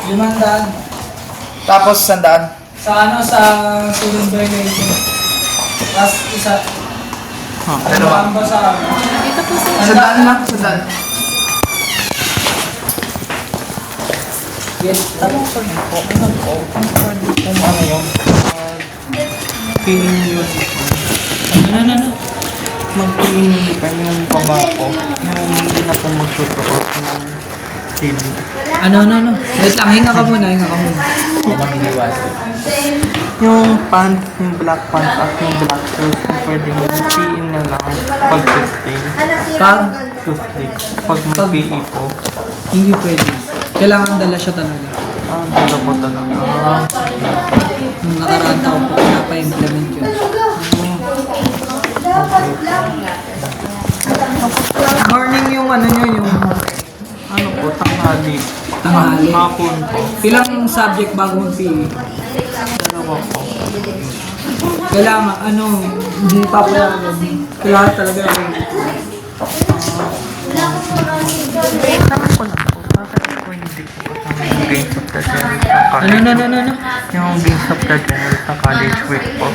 500. Tapos, 100. Sa ano, sa student violation. Last isa. Dalawa. Ang ba sa ano? Dito po sir. 100 lang, 100. Yes. Ano po? Kung ano yung feeling yun. Ano? Mag-feeling pa yung pabako. Yung hindi na po mag-shoot ako ng feeling. Ano? Wait lang, hinga ka muna. Yung pants, yung black pants at yung black shoes, pwedeng PE na lang pag Tuesday. Pag Tuesday. Pag may PE po. hindi pwede. Kailangan dala siya talaga. Dala po talaga. Nung nakaraan taon po, pinapa-implement yun. Morning yung ano nyo, yung Ano po, tanghali. tanghali. Hapon po. Ilang subject bago mag-PE? Dalawa po. Kailangan, hindi papayagan. Kailangan talaga Tanong ko lang po, bakit po hindi po kasama yung Games of the General sa college? Ano? Yung Games of the General sa college week po.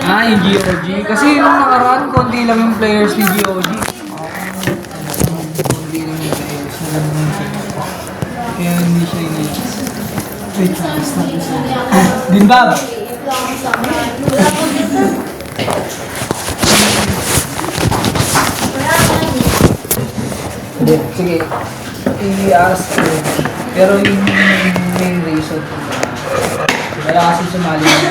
Yung GOG. Kasi yung nakaraan, konti lang yung players ni GOG. Konti lang yung players. Kaya hindi siya ini... Wait, stop. Dinbab! Hindi, sige. I-ask ko. Pero yung main reason, wala kasi sumali na.